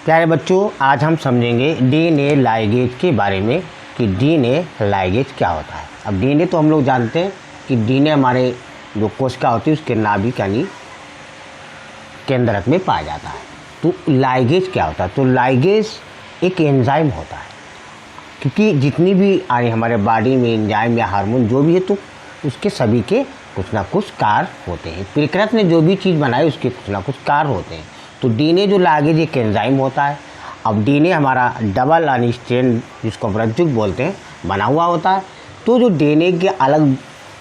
प्यारे बच्चों, आज हम समझेंगे डीएनए लाइगेज के बारे में कि डीएनए लाइगेज क्या होता है। अब डीएनए तो हम लोग जानते हैं कि डीएनए हमारे जो कोशिका होती है उसके नाभिक यानी केंद्रक में पाया जाता है। तो लाइगेज क्या होता है? तो लाइगेज एक एंजाइम होता है, क्योंकि जितनी भी आए हमारे बॉडी में एंजाइम या हार्मोन जो भी है तो उसके सभी के कुछ ना कुछ कार्य होते हैं। प्रकृति ने जो भी चीज़ बनाई उसके कुछ ना कुछ कार्य होते हैं। तो डीएनए जो लाइगेज एक एंजाइम होता है। अब डीएनए हमारा डबल अनस्ट्रैंड जिसको हम रज्जुक बोलते हैं बना हुआ होता है। तो जो डीएनए के अलग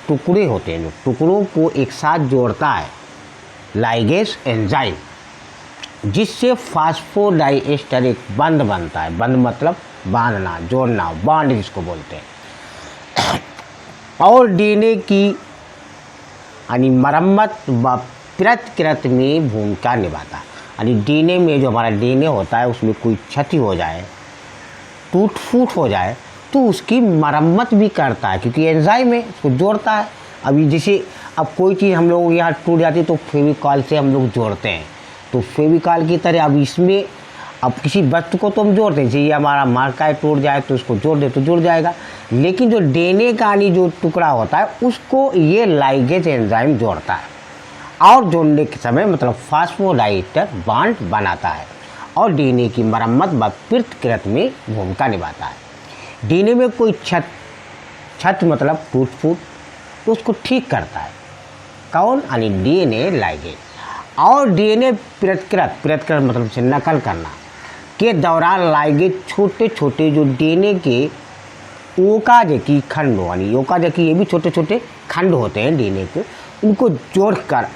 टुकड़े होते हैं, जो टुकड़ों को एक साथ जोड़ता है लाइगेज एंजाइम, जिससे फास्फोडाइएस्टर एक बंध बनता है। बंध मतलब बांधना, जोड़ना, बॉन्ड जिसको बोलते हैं। और डीएनए की यानी मरम्मत व प्रतिकृति में भूमिका निभाता है। यानी डीएनए में जो हमारा डीएनए होता है उसमें कोई क्षति हो जाए, टूट फूट हो जाए तो उसकी मरम्मत भी करता है, क्योंकि एंजाइम है, उसको जोड़ता है। अभी जैसे अब कोई चीज़ हम लोग यहाँ टूट जाती है तो फेविकॉल से हम लोग जोड़ते हैं। तो फेविकॉल की तरह अब इसमें अब किसी वस्तु को तो हम जोड़ते हैं, जैसे ये हमारा मार्का टूट जाए तो उसको जोड़ दे तो जुड़ जाएगा। लेकिन जो डीएनए का जो टुकड़ा होता है उसको ये लाइगेज एंजाइम जोड़ता है और जोड़ने के समय मतलब फास्फोडाइएस्टर बॉन्ड बनाता है और डीएनए की मरम्मत व प्रतिकृति में भूमिका निभाता है। डीएनए में कोई क्षत मतलब टूट फूट तो उसको ठीक करता है कौन? यानी डीएनए लाइगेज। और डीएनए प्रतिकृति मतलब से नकल करना के दौरान लाइगेज छोटे छोटे जो डीएनए के ओकाज़की खंड यानी ओकाज़की ये भी छोटे छोटे खंड होते हैं डीएनए के, उनको जोड़कर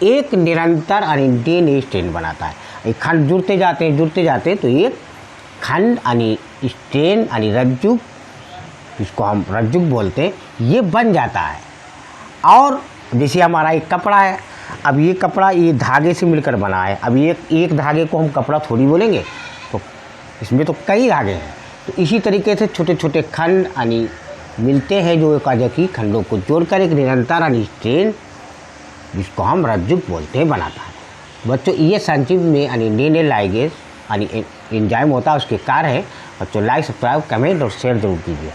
एक निरंतर यानी डीएनए स्ट्रेन बनाता है। ये खंड जुड़ते जाते तो एक खंड यानी स्ट्रेन यानी रज्जुक, जिसको हम रज्जुक बोलते हैं, ये बन जाता है। और जैसे हमारा एक कपड़ा है, अब ये कपड़ा ये धागे से मिलकर बना है। अब एक धागे को हम कपड़ा थोड़ी बोलेंगे, तो इसमें तो कई धागे हैं। तो इसी तरीके से छोटे छोटे खंड यानी मिलते हैं जो ओकाज़की खंडों को जोड़कर एक निरंतर यानी स्ट्रेन, जिसको हम रज्जुक बोलते हैं, बनाता है। बच्चों ये संक्षिप्त में यानी डीएनए लाइगेज यानी एंजाइम होता है, उसके कार्य है। बच्चों लाइक, सब्सक्राइब, कमेंट और शेयर जरूर कीजिए।